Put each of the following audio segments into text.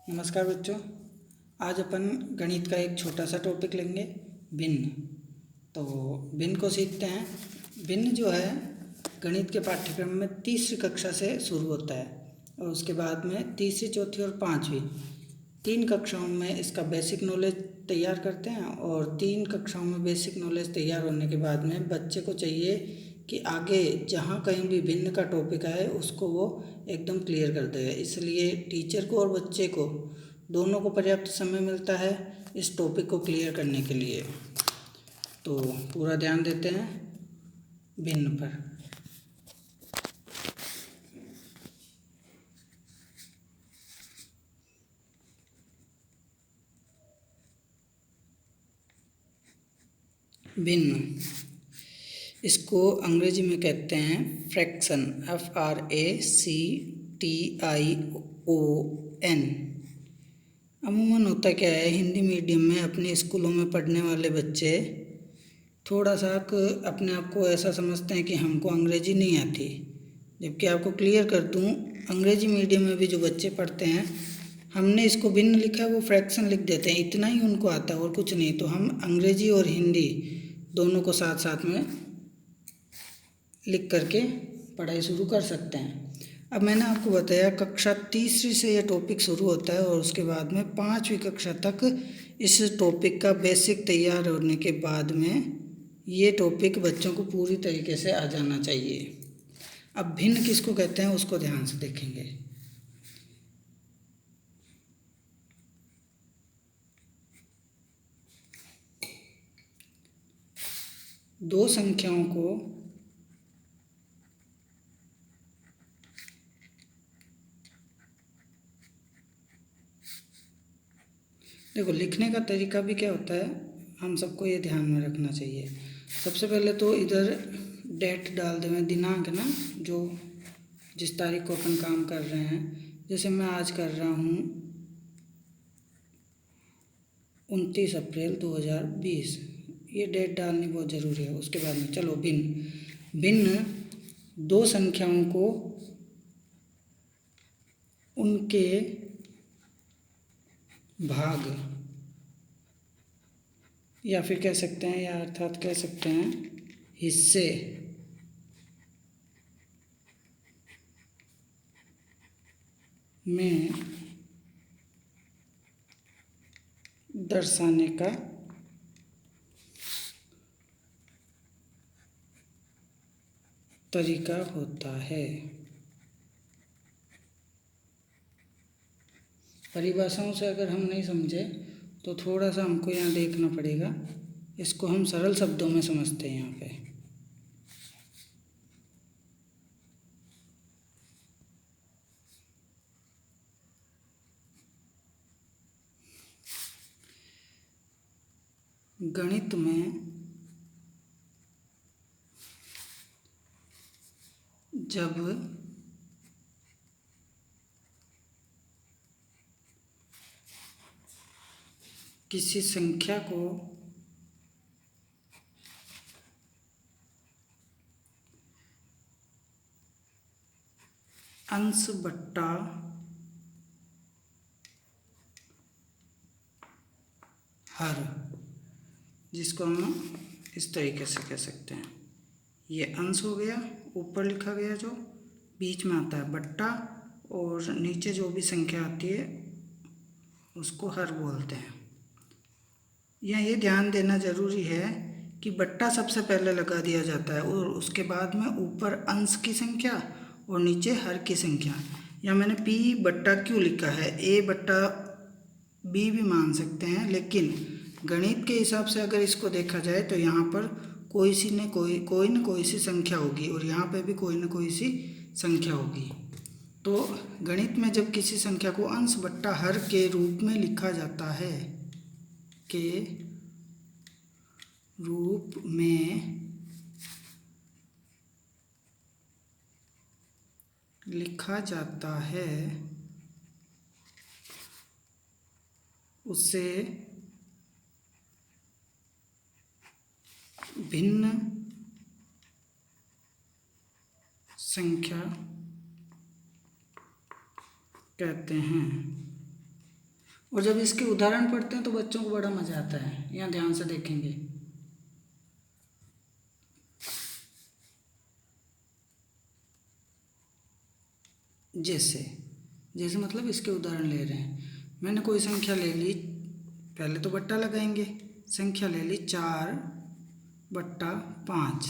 नमस्कार बच्चों। आज अपन गणित का एक छोटा सा टॉपिक लेंगे, भिन्न। तो भिन्न को सीखते हैं। भिन्न जो है गणित के पाठ्यक्रम में तीसरी कक्षा से शुरू होता है और उसके बाद में तीसरी, चौथी और पाँचवीं 3 कक्षाओं में इसका बेसिक नॉलेज तैयार करते हैं। और 3 कक्षाओं में बेसिक नॉलेज तैयार होने के बाद में बच्चे को चाहिए कि आगे जहाँ कहीं भी भिन्न का टॉपिक आए उसको वो एकदम क्लियर कर दे। इसलिए टीचर को और बच्चे को दोनों को पर्याप्त समय मिलता है इस टॉपिक को क्लियर करने के लिए। तो पूरा ध्यान देते हैं भिन्न पर। भिन्न, इसको अंग्रेजी में कहते हैं फ्रैक्शन, FRACTION। अमूमन होता क्या है, हिंदी मीडियम में अपने स्कूलों में पढ़ने वाले बच्चे थोड़ा सा अपने आप को ऐसा समझते हैं कि हमको अंग्रेजी नहीं आती। जबकि आपको क्लियर कर दूं, अंग्रेजी मीडियम में भी जो बच्चे पढ़ते हैं, हमने इसको भिन्न लिखा है, वो फ्रैक्शन लिख देते हैं, इतना ही उनको आता है और कुछ नहीं। तो हम अंग्रेजी और हिंदी दोनों को साथ साथ में लिख करके पढ़ाई शुरू कर सकते हैं। अब मैंने आपको बताया कक्षा तीसरी से यह टॉपिक शुरू होता है और उसके बाद में 5वीं कक्षा तक इस टॉपिक का बेसिक तैयार होने के बाद में ये टॉपिक बच्चों को पूरी तरीके से आ जाना चाहिए। अब भिन्न किसको कहते हैं उसको ध्यान से देखेंगे। दो संख्याओं को देखो, लिखने का तरीका भी क्या होता है, हम सबको ये ध्यान में रखना चाहिए। सबसे पहले तो इधर डेट डाल दें, दिनांक ना, जो जिस तारीख को अपन काम कर रहे हैं। जैसे मैं आज कर रहा हूँ 29 अप्रैल 2020, ये डेट डालनी बहुत ज़रूरी है। उसके बाद में चलो भिन्न दो संख्याओं को उनके भाग या फिर कह सकते हैं, या अर्थात कह सकते हैं हिस्से में दर्शाने का तरीका होता है। परिभाषाओं से अगर हम नहीं समझे तो थोड़ा सा हमको यहाँ देखना पड़ेगा। इसको हम सरल शब्दों में समझते हैं यहाँ पे। गणित में जब किसी संख्या को अंश बट्टा हर, जिसको हम इस तरीके से कह सकते हैं, ये अंश हो गया, ऊपर लिखा गया जो, बीच में आता है बट्टा, और नीचे जो भी संख्या आती है उसको हर बोलते हैं। यहाँ ये ध्यान देना ज़रूरी है कि बट्टा सबसे पहले लगा दिया जाता है और उसके बाद में ऊपर अंश की संख्या और नीचे हर की संख्या। यहाँ मैंने p बट्टा क्यों लिखा है, a बट्टा b भी मान सकते हैं, लेकिन गणित के हिसाब से अगर इसको देखा जाए तो यहाँ पर कोई न कोई सी संख्या होगी और यहाँ पे भी कोई न कोई सी संख्या होगी। तो गणित में जब किसी संख्या को अंश बट्टा हर के रूप में लिखा जाता है, के रूप में लिखा जाता है, उसे भिन्न संख्या कहते हैं। और जब इसके उदाहरण पढ़ते हैं तो बच्चों को बड़ा मज़ा आता है। यहाँ ध्यान से देखेंगे। जैसे जैसे मतलब इसके उदाहरण ले रहे हैं। मैंने कोई संख्या ले ली, पहले तो बट्टा लगाएंगे। संख्या ले ली 4/5।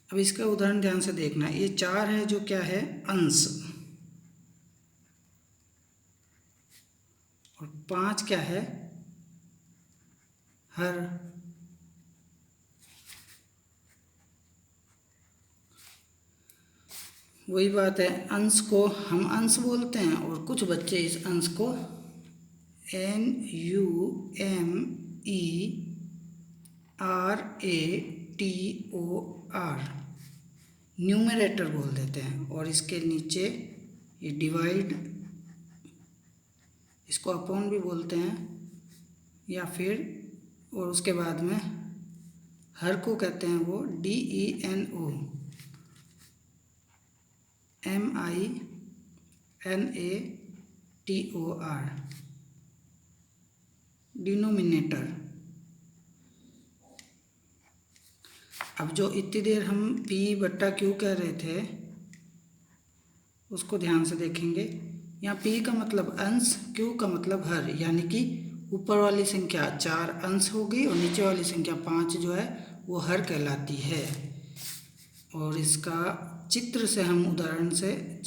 अब इसका उदाहरण ध्यान से देखना। ये 4 है जो क्या है, अंश, और 5 क्या है, हर। वही बात है, अंश को हम अंश बोलते हैं और कुछ बच्चे इस अंश को NUMERATOR न्यूमरेटर बोल देते हैं। और इसके नीचे ये डिवाइड, इसको अपॉन भी बोलते हैं, या फिर और उसके बाद में हर को कहते हैं वो DENO MINATOR डिनोमिनेटर। अब जो इतनी देर हम P/Q कह रहे थे उसको ध्यान से देखेंगे। यहाँ P का मतलब अंश, Q का मतलब हर, यानी कि ऊपर वाली संख्या 4 अंश होगी और नीचे वाली संख्या 5 जो है वो हर कहलाती है। और इसका चित्र से हम उदाहरण से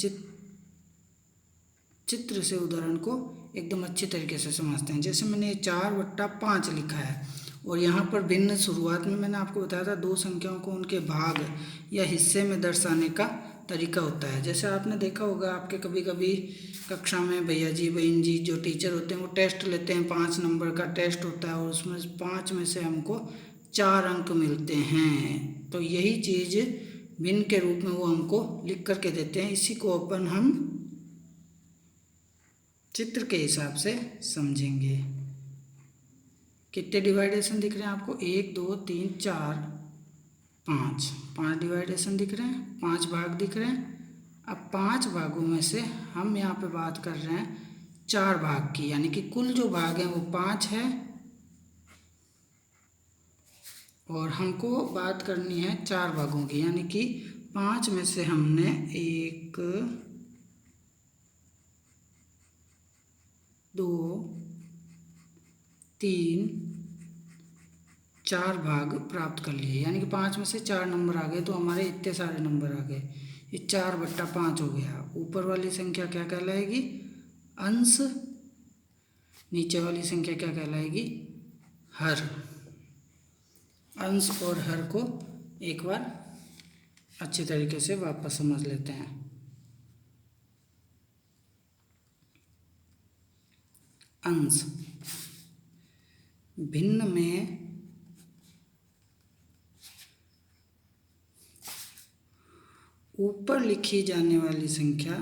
चित्र से उदाहरण को एकदम अच्छे तरीके से समझते हैं। जैसे मैंने 4/5 लिखा है और यहाँ पर भिन्न, शुरुआत में मैंने आपको बताया था 2 संख्याओं को उनके भाग या हिस्से में दर्शाने का तरीका होता है। जैसे आपने देखा होगा, आपके कभी कभी कक्षा में भैया जी बहन जी जो टीचर होते हैं वो टेस्ट लेते हैं, 5 नंबर का टेस्ट होता है और उसमें 5 में से हमको 4 अंक मिलते हैं। तो यही चीज़ भिन्न के रूप में वो हमको लिख करके देते हैं। इसी को अपन हम चित्र के हिसाब से समझेंगे। कितने डिवाइडेशन दिख रहे हैं आपको? 1 2 3 4 5 डिवाइडेशन दिख रहे हैं, 5 भाग दिख रहे हैं। अब 5 भागों में से हम यहाँ पे बात कर रहे हैं 4 भाग की, यानी कि कुल जो भाग हैं वो 5 है और हमको बात करनी है 4 भागों की, यानी कि 5 में से हमने 1 2 3 4 भाग प्राप्त कर लिए, यानी कि 5 में से 4 नंबर आ गए। तो हमारे इतने सारे नंबर आ गए, ये 4/5 हो गया। ऊपर वाली संख्या क्या कहलाएगी? अंश। नीचे वाली संख्या क्या कहलाएगी? हर। अंश और हर को एक बार अच्छी तरीके से वापस समझ लेते हैं। अंश भिन्न में ऊपर लिखी जाने वाली संख्या,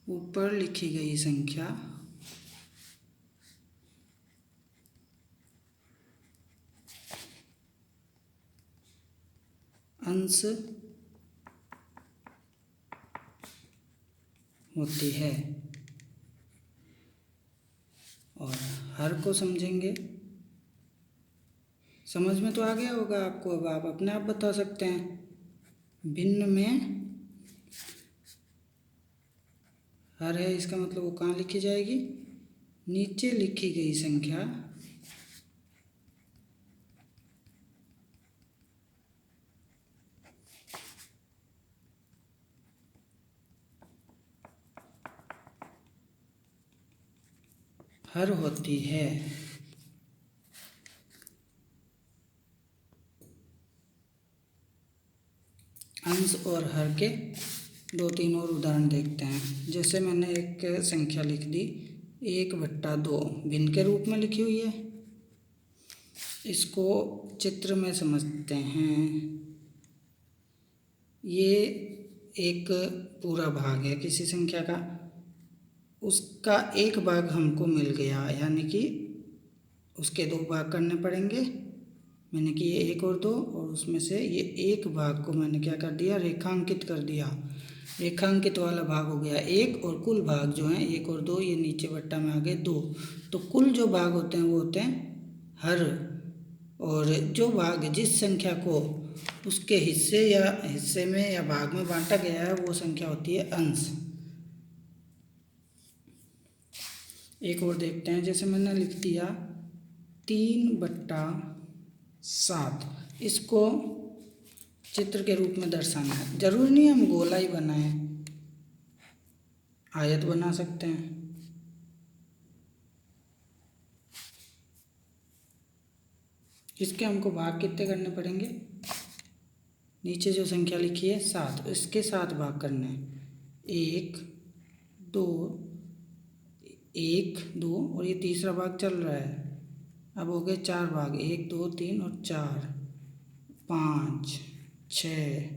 ऊपर लिखी गई संख्या अंश होती है। और हर को समझेंगे। समझ में तो आ गया होगा आपको, अब आप अपने आप बता सकते हैं। भिन्न में हर है, इसका मतलब वो कहाँ लिखी जाएगी? नीचे लिखी गई संख्या हर होती है। अंश और हर के 2-3 और उदाहरण देखते हैं। जैसे मैंने एक संख्या लिख दी 1/2, भिन्न के रूप में लिखी हुई है। इसको चित्र में समझते हैं। ये एक पूरा भाग है किसी संख्या का, उसका एक भाग हमको मिल गया, यानी कि उसके 2 भाग करने पड़ेंगे। मैंने किए 1 और 2, और उसमें से ये एक भाग को मैंने क्या कर दिया? रेखांकित कर दिया। रेखांकित वाला भाग हो गया 1 और कुल भाग जो हैं 1 और 2 ये नीचे बट्टा में आ गए 2। तो कुल जो भाग होते हैं वो होते हैं हर, और जो भाग जिस संख्या को उसके हिस्से में या भाग में बांटा गया है वो संख्या होती है अंश। एक और देखते हैं, जैसे मैंने लिख दिया 3/7, इसको चित्र के रूप में दर्शाना है। जरूरी नहीं हम गोला ही बनाएं, आयत बना सकते हैं। इसके हमको भाग कितने करने पड़ेंगे, नीचे जो संख्या लिखी है 7, इसके 7 भाग करने हैं। 1 2 1 2 और ये तीसरा भाग चल रहा है। अब हो गए 4 भाग, 1 2 3 और 4 5 6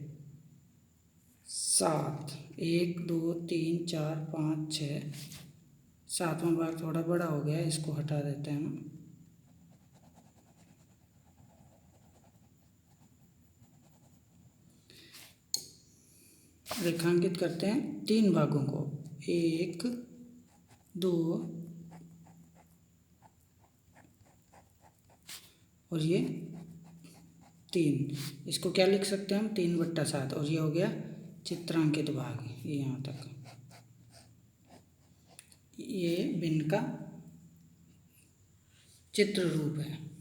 7, 1 2 3 4 5 6, 7वां भाग थोड़ा बड़ा हो गया, इसको हटा देते हैं हम। रेखांकित करते हैं 3 भागों को, 1 2 और ये 3। इसको क्या लिख सकते हैं हम, 3/7, और ये हो गया चित्रांकित भाग, ये यहाँ तक। ये भिन्न का चित्र रूप है।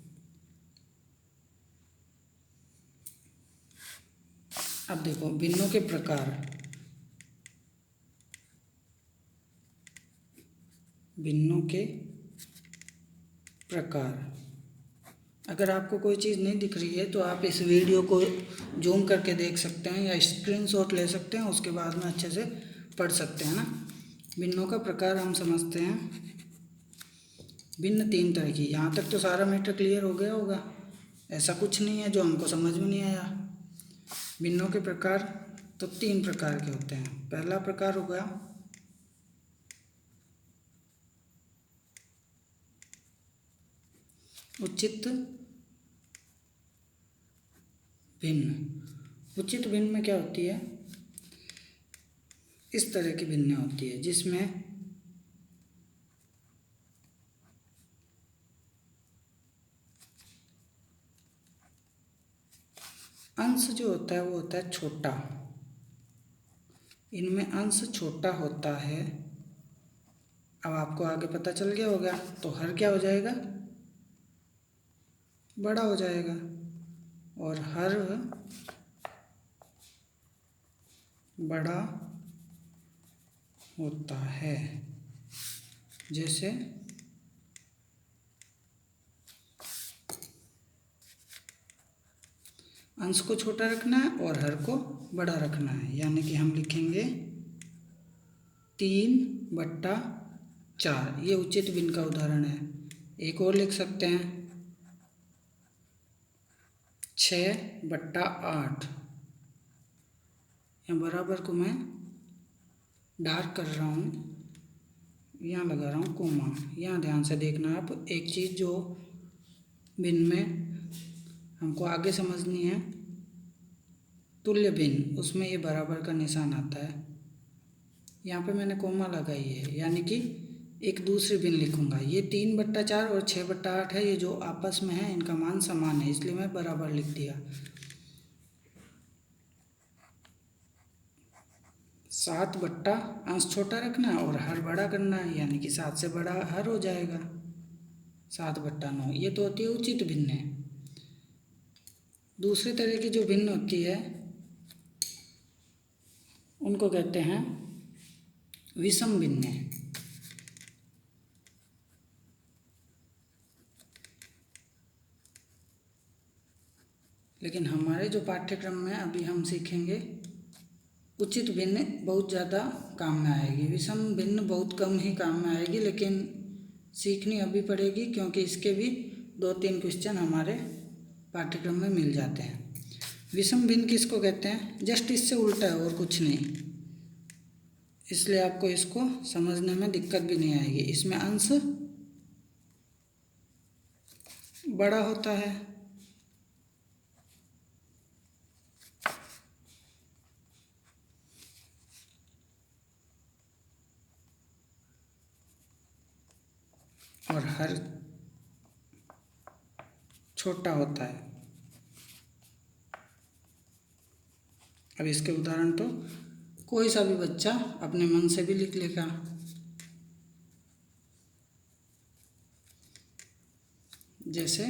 अब देखो भिन्नों के प्रकार। भिन्नों के प्रकार, अगर आपको कोई चीज़ नहीं दिख रही है तो आप इस वीडियो को जूम करके देख सकते हैं या स्क्रीनशॉट ले सकते हैं, उसके बाद में अच्छे से पढ़ सकते हैं ना। भिन्नों का प्रकार हम समझते हैं, भिन्न 3 तरह की। यहाँ तक तो सारा मैटर क्लियर हो गया होगा, ऐसा कुछ नहीं है जो हमको समझ में नहीं आया। भिन्नों के प्रकार तो 3 प्रकार के होते हैं। पहला प्रकार हो गया उचित भिन्न। उचित भिन्न में क्या होती है, इस तरह की भिन्न होती है जिसमें अंश जो होता है वो होता है छोटा। इनमें अंश छोटा होता है। अब आपको आगे पता चल गया होगा, तो हर क्या हो जाएगा, बड़ा हो जाएगा, और हर बड़ा होता है। जैसे अंश को छोटा रखना है और हर को बड़ा रखना है, यानी कि हम लिखेंगे 3/4। ये उचित भिन्न का उदाहरण है। एक और लिख सकते हैं 6/8। यहाँ बराबर को मैं डार्क कर रहा हूँ, यहाँ लगा रहा हूँ कोमा। यहाँ ध्यान से देखना आप, एक चीज़ जो भिन्न में हमको आगे समझनी है, तुल्य भिन्न, उसमें ये बराबर का निशान आता है। यहाँ पे मैंने कोमा लगाई है, यानी कि एक दूसरी भिन्न लिखूंगा। ये 3/4 और 6/8 है, ये जो आपस में है इनका मान समान है, इसलिए मैं बराबर लिख दिया। 7 अंश छोटा रखना है और हर बड़ा करना है, यानी कि 7 से बड़ा हर हो जाएगा, 7/9। ये तो होती है उचित भिन्न। दूसरी तरह की जो भिन्न होती है उनको कहते हैं विषम भिन्न। लेकिन हमारे जो पाठ्यक्रम में अभी हम सीखेंगे उचित भिन्न बहुत ज़्यादा काम में आएगी, विषम भिन्न बहुत कम ही काम में आएगी, लेकिन सीखनी अभी पड़ेगी क्योंकि इसके भी 2-3 क्वेश्चन हमारे पाठ्यक्रम में मिल जाते हैं। विषम भिन्न किसको कहते हैं, जस्ट इससे उल्टा है और कुछ नहीं, इसलिए आपको इसको समझने में दिक्कत भी नहीं आएगी। इसमें अंश बड़ा होता है और हर छोटा होता है। अब इसके उदाहरण तो कोई सा भी बच्चा अपने मन से भी लिख लेगा। जैसे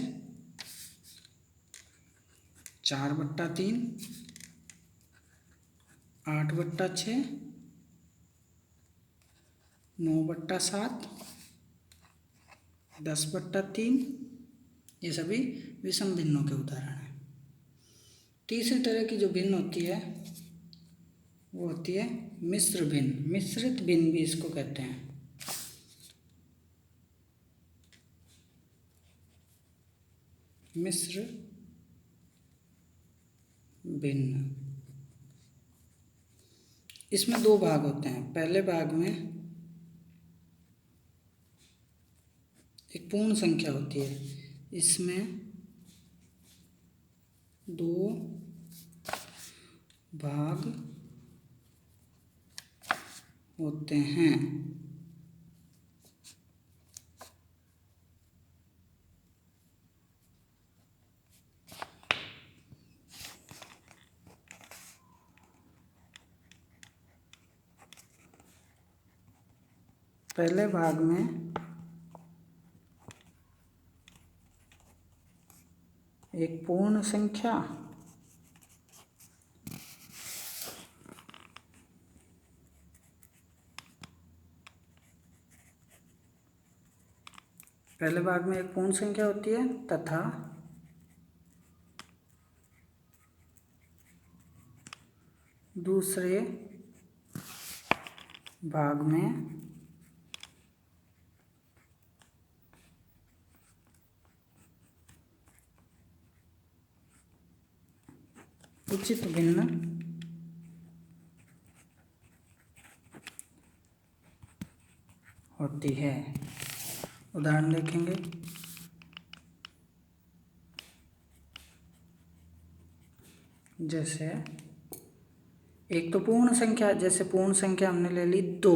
4/3, 8/6, 9/7, 10/3, ये सभी विषम भिन्नों के उदाहरण हैं। तीसरी तरह की जो भिन्न होती है वो होती है मिश्र भिन्न। मिश्रित भिन्न भी इसको कहते हैं। मिश्र भिन्न, इसमें 2 भाग होते हैं। पहले भाग में एक पूर्ण संख्या होती है, इसमें 2 भाग होते हैं। पहले भाग में एक पूर्ण संख्या होती है तथा दूसरे भाग में उचित भिन्न होती है। उदाहरण देखेंगे। जैसे एक तो पूर्ण संख्या, जैसे पूर्ण संख्या हमने ले ली 2।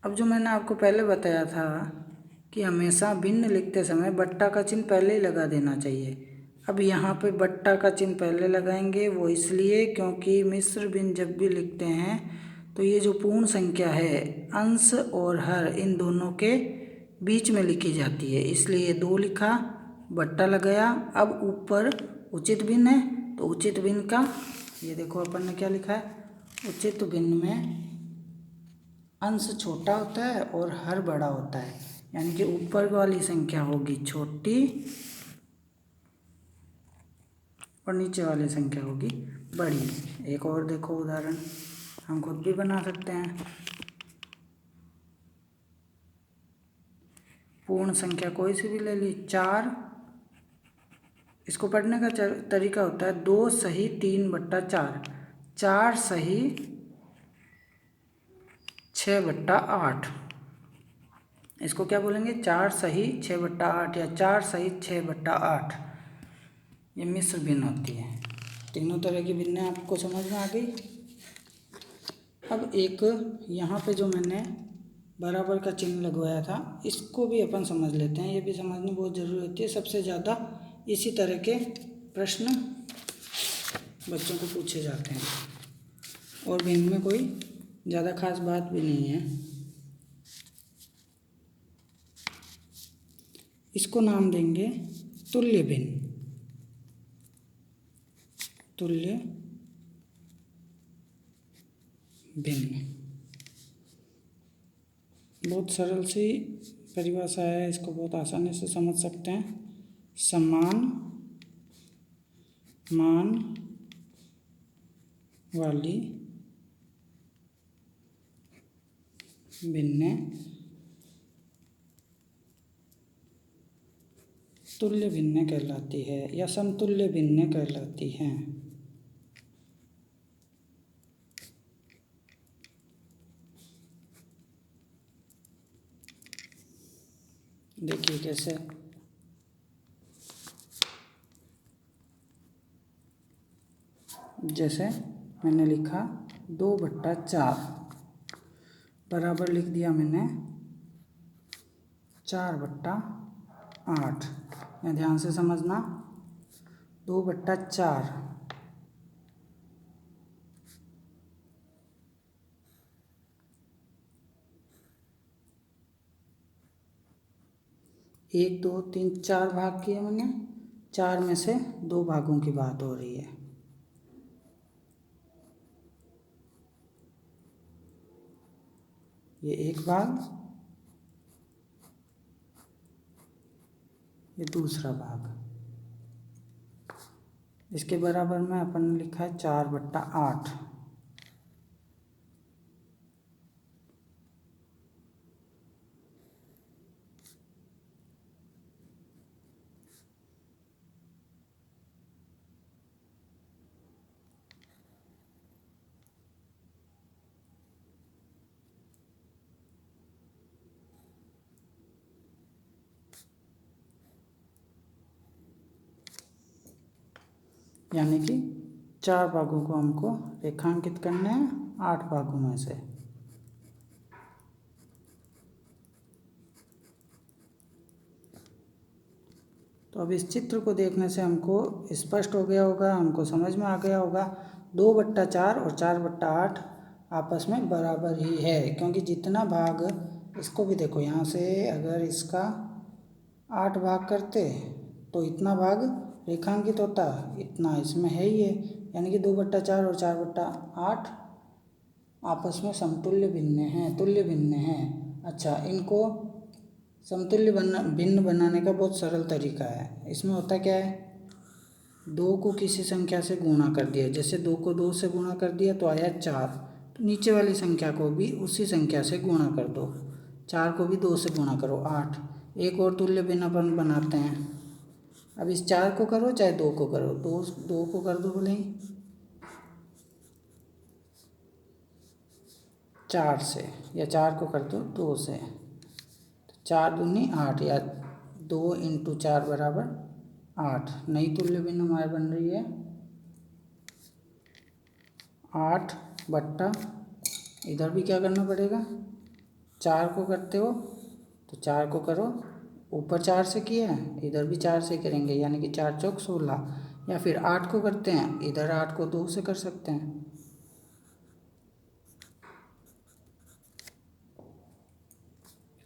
अब जो मैंने आपको पहले बताया था कि हमेशा भिन्न लिखते समय बट्टा का चिन्ह पहले ही लगा देना चाहिए। अब यहाँ पे बट्टा का चिन्ह पहले लगाएंगे, वो इसलिए क्योंकि मिश्र भिन्न जब भी लिखते हैं तो ये जो पूर्ण संख्या है अंश और हर इन दोनों के बीच में लिखी जाती है, इसलिए 2 लिखा, बट्टा लगाया। अब ऊपर उचित भिन्न है तो उचित भिन्न का ये देखो अपन ने क्या लिखा है, उचित भिन्न में अंश छोटा होता है और हर बड़ा होता है, यानी कि ऊपर वाली संख्या होगी छोटी और नीचे वाली संख्या होगी बड़ी। एक और देखो उदाहरण हम खुद भी बना सकते हैं। पूर्ण संख्या कोई सी भी ले ली 4, इसको पढ़ने का तरीका होता है 2 सही 3/4, 4 सही 6/8। इसको क्या बोलेंगे, 4 सही 6/8 या 4 सही 6/8। ये मिश्र भिन्न होती है। तीनों तरह की भिन्न आपको समझ में आ गई। अब एक यहाँ पे जो मैंने बराबर का चिन्ह लगवाया था इसको भी अपन समझ लेते हैं। ये भी समझनी बहुत ज़रूरी होती है। सबसे ज़्यादा इसी तरह के प्रश्न बच्चों को पूछे जाते हैं और भिन्न में कोई ज़्यादा खास बात भी नहीं है। इसको नाम देंगे तुल्य भिन्न। तुल्य भिन्न बहुत सरल सी परिभाषा है, इसको बहुत आसानी से समझ सकते हैं। समान मान वाली भिन्न तुल्य भिन्न कहलाती है या समतुल्य भिन्न कहलाती हैं। देखिए कैसे, जैसे मैंने लिखा 2/4 बराबर लिख दिया मैंने 4/8। यहाँ ध्यान से समझना, 2/4। एक, दो, तीन, 4 भाग किए मैंने, 4 में से 2 भागों की बात हो रही है। ये एक भाग, ये दूसरा भाग। इसके बराबर में अपन ने लिखा है 4/8। यानी कि 4 भागों को हमको रेखांकित करने हैं 8 भागों में से। तो अब इस चित्र को देखने से हमको स्पष्ट हो गया होगा, हमको समझ में आ गया होगा 2/4 और 4/8 आपस में बराबर ही है, क्योंकि जितना भाग, इसको भी देखो, यहाँ से अगर इसका 8 भाग करते तो इतना भाग रेखांकित होता, इतना इसमें है ही है। यानी कि 2/4 और 4/8 आपस में समतुल्य भिन्न हैं, तुल्य भिन्न हैं। अच्छा, इनको समतुल्य भिन्न बनाने का बहुत सरल तरीका है। इसमें होता क्या है, 2 को किसी संख्या से गुणा कर दिया, जैसे 2 को 2 से गुणा कर दिया तो आया 4, तो नीचे वाली संख्या को भी उसी संख्या से गुणा कर दो, 4 को भी 2 से गुणा करो, 8। एक और तुल्य भिन्न अपन बनाते हैं। अब इस 4 को करो चाहे 2 को करो, 2 को कर दो बोले 4 से, या 4 को कर दो 2 से, 4 दूनी 8, या 2 × 4 बराबर 8। नई तुल्य भिन्न हमारी बन रही है 8 बट्टा, इधर भी क्या करना पड़ेगा, 4 को करते हो तो 4 को करो, ऊपर 4 से किया है, इधर भी 4 से करेंगे, यानी कि 4 चौक 16। या फिर 8 को करते हैं, इधर 8 को 2 से कर सकते हैं,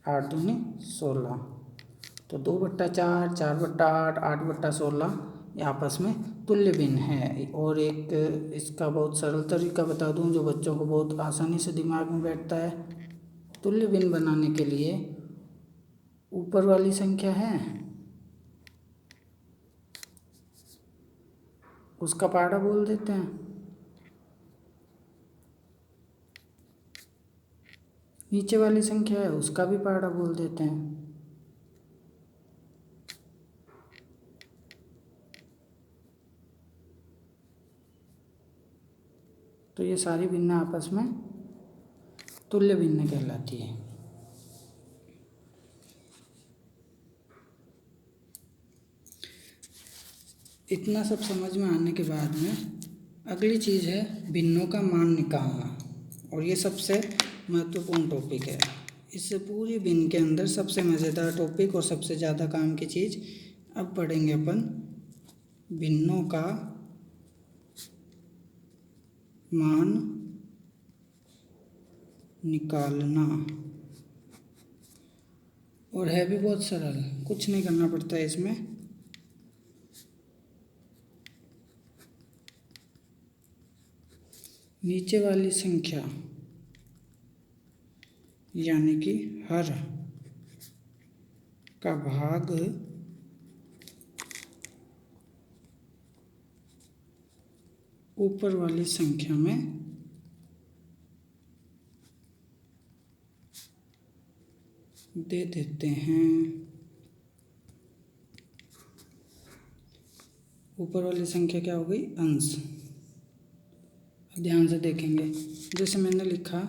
8 दूनी 16। तो 2/4, 4/8, 8/16 ये आपस में तुल्य भिन्न है। और एक इसका बहुत सरल तरीका बता दूं, जो बच्चों को बहुत आसानी से दिमाग में बैठता है। तुल्य भिन्न बनाने के लिए ऊपर वाली संख्या है उसका पाड़ा बोल देते हैं, नीचे वाली संख्या है उसका भी पाड़ा बोल देते हैं। तो ये सारी भिन्न आपस में तुल्य भिन्न कहलाती है। इतना सब समझ में आने के बाद में अगली चीज़ है भिन्नों का मान निकालना, और ये सबसे महत्वपूर्ण टॉपिक है। इस पूरी भिन्न के अंदर सबसे मज़ेदार टॉपिक और सबसे ज़्यादा काम की चीज़ अब पढ़ेंगे अपन, भिन्नों का मान निकालना। और है भी बहुत सरल, कुछ नहीं करना पड़ता है इसमें। नीचे वाली संख्या यानी कि हर का भाग ऊपर वाली संख्या में दे देते हैं। ऊपर वाली संख्या क्या हो गई, अंश। ध्यान से देखेंगे, जैसे मैंने लिखा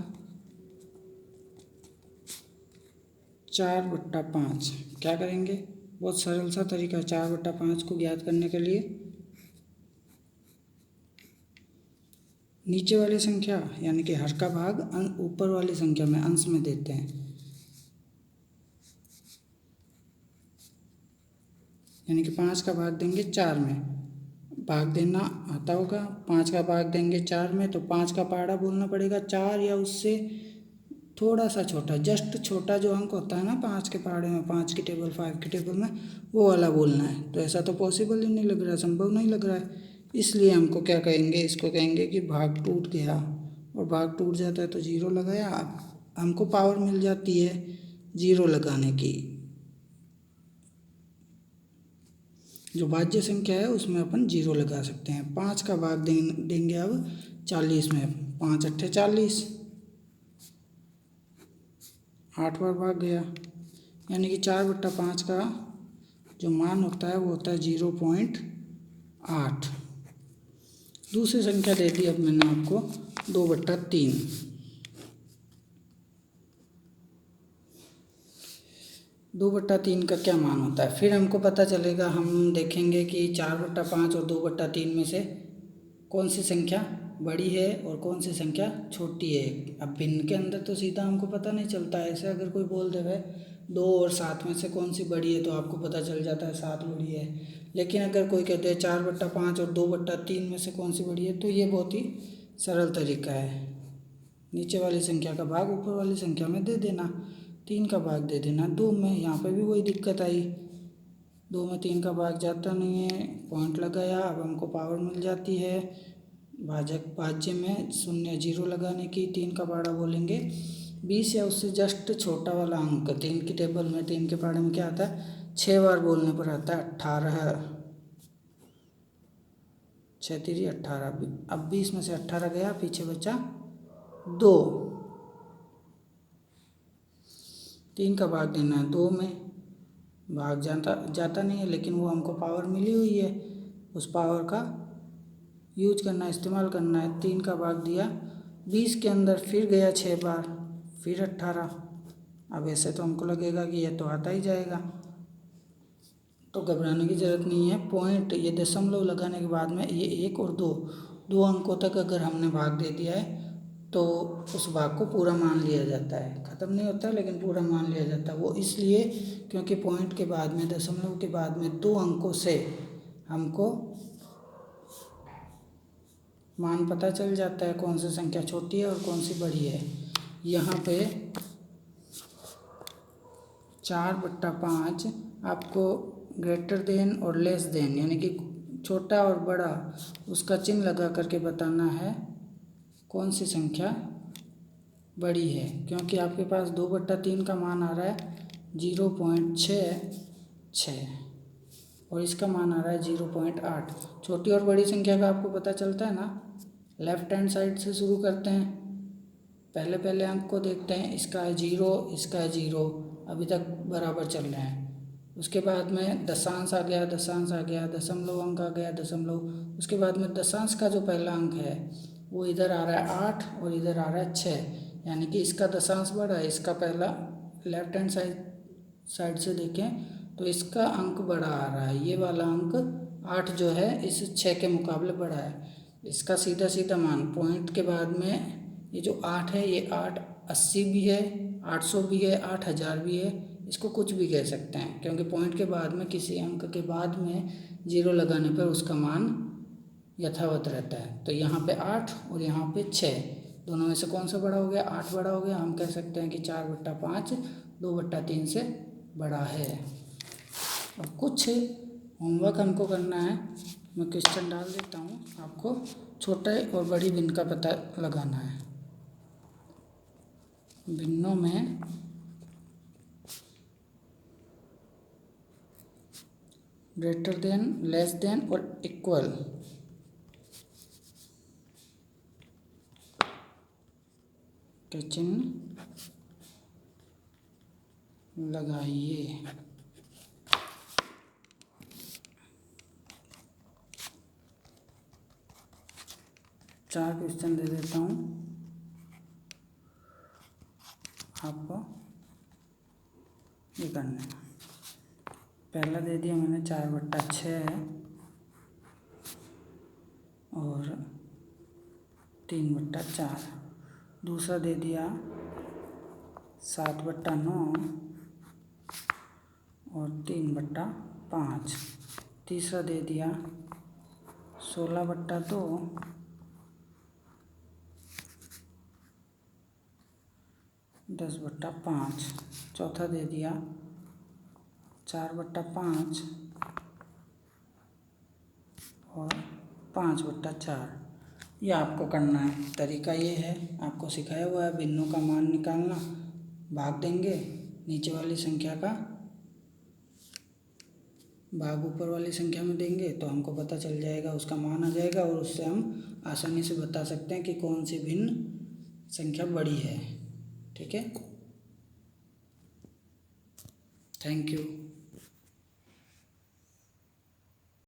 4/5, क्या करेंगे, बहुत सरल सा तरीका, 4/5 को ज्ञात करने के लिए नीचे वाली संख्या यानी कि हर का भाग ऊपर वाली संख्या में अंश में देते हैं। यानी कि 5 का भाग देंगे 4 में, भाग देना आता होगा। 5 का भाग देंगे 4 में तो 5 का पहाड़ा बोलना पड़ेगा, 4 या उससे थोड़ा सा छोटा, जस्ट छोटा जो अंक होता है ना 5 के पहाड़े में, 5 की टेबल, 5 की टेबल में, वो वाला बोलना है। तो ऐसा तो पॉसिबल ही नहीं लग रहा है, संभव नहीं लग रहा है। इसलिए हमको क्या कहेंगे, इसको कहेंगे कि भाग टूट गया। और भाग टूट जाता है तो 0 लगाया, हमको पावर मिल जाती है 0 लगाने की। जो भाज्य संख्या है उसमें अपन 0 लगा सकते हैं। 5 का भाग देंगे अब 40 में, 5 अट्ठे 40, 8 बार भाग गया, यानी कि 4/5 का जो मान होता है वो होता है 0.8। दूसरी संख्या दे दी अब मैंने आपको 2/3। 2/3 का क्या मान होता है, फिर हमको पता चलेगा। हम देखेंगे कि 4/5 और 2/3 में से कौन सी संख्या बड़ी है और कौन सी संख्या छोटी है। अब भिन्न के अंदर तो सीधा हमको पता नहीं चलता है। ऐसे अगर कोई बोल देवे 2 और 7 में से कौन सी बड़ी है तो आपको पता चल जाता है 7 बड़ी है। लेकिन अगर कोई कहते हैं 4/5 और 2/3 में से कौन सी बड़ी है, तो ये बहुत ही सरल तरीका है। नीचे वाली संख्या का भाग ऊपर वाली संख्या में दे देना, 3 का भाग दे देना 2 में। यहाँ पे भी वही दिक्कत आई, 2 में 3 का भाग जाता नहीं है, पॉइंट लगाया, अब हमको पावर मिल जाती है। भाज्य में 0 0 लगाने की 3 का पहाड़ा बोलेंगे 20 या उससे जस्ट छोटा वाला अंक। 3 की टेबल में 3 के पहाड़े में क्या आता है, 6 बार बोलने पर आता है 18, 6 3 18। अब 20 में से 18 गया, पीछे बचा 2, 3 का भाग देना है 2 में, भाग जाता नहीं है, लेकिन वो हमको पावर मिली हुई है, उस पावर का यूज करना है, इस्तेमाल करना है। 3 का भाग दिया 20 के अंदर, फिर गया 6 बार, फिर 18। अब ऐसे तो हमको लगेगा कि यह तो आता ही जाएगा, तो घबराने की ज़रूरत नहीं है। पॉइंट ये दशमलव लगाने के बाद में ये 1 और 2 अंकों तक अगर हमने भाग दे दिया है तो उस भाग को पूरा मान लिया जाता है। ख़त्म नहीं होता लेकिन पूरा मान लिया जाता है। वो इसलिए क्योंकि पॉइंट के बाद में, दशमलव के बाद में 2 अंकों से हमको मान पता चल जाता है कौन सी संख्या छोटी है और कौन सी बड़ी है। यहाँ पे 4/5 आपको ग्रेटर देन और लेस देन, यानी कि छोटा और बड़ा, उसका चिन्ह लगा करके बताना है कौन सी संख्या बड़ी है। क्योंकि आपके पास 2/3 का मान आ रहा है 0.66 और इसका मान आ रहा है 0.8। छोटी और बड़ी संख्या का आपको पता चलता है ना, लेफ्ट हैंड साइड से शुरू करते हैं, पहले अंक को देखते हैं, इसका है 0, इसका है 0, अभी तक बराबर चल रहे हैं। उसके बाद में दशांश आ गया, दशमलव अंक आ गया, दशमलव। उसके बाद में दशांश का जो पहला अंक है वो इधर आ रहा है 8 और इधर आ रहा है 6, यानी कि इसका दशांश बड़ा है। इसका पहला लेफ्ट हैंड साइड से देखें तो इसका अंक बड़ा आ रहा है, ये वाला अंक 8 जो है इस 6 के मुकाबले बड़ा है। इसका सीधा मान पॉइंट के बाद में ये जो 8 है, ये 880 भी है, 800 भी है, 8000 भी है, इसको कुछ भी कह सकते हैं। क्योंकि पॉइंट के बाद में किसी अंक के बाद में 0 लगाने पर उसका मान यथावत रहता है। तो यहाँ पे 8 और यहाँ पे 6, दोनों में से कौन सा बड़ा हो गया, 8 बड़ा हो गया। हम कह सकते हैं कि 4/5 2/3 से बड़ा है। अब कुछ होमवर्क हमको करना है, मैं क्वेश्चन डाल देता हूँ, आपको छोटे और बड़ी भिन्न का पता लगाना है। भिन्नों में ग्रेटर देन, लेस देन और इक्वल के चिन्ह लगाइए। चार क्वेश्चन दे देता हूँ आपको, ये करना है। पहला दे दिया मैंने 4/6 और 3/4। दूसरा दे दिया 7/9 और 3/5। तीसरा दे दिया 16/2, 10/5। चौथा दे दिया 4/5 और 5/4। ये आपको करना है। तरीका ये है, आपको सिखाया हुआ है। भिन्नों का मान निकालना, भाग देंगे, नीचे वाली संख्या का भाग ऊपर वाली संख्या में देंगे तो हमको पता चल जाएगा, उसका मान आ जाएगा और उससे हम आसानी से बता सकते हैं कि कौन सी भिन्न संख्या बड़ी है। ठीक है, थैंक यू।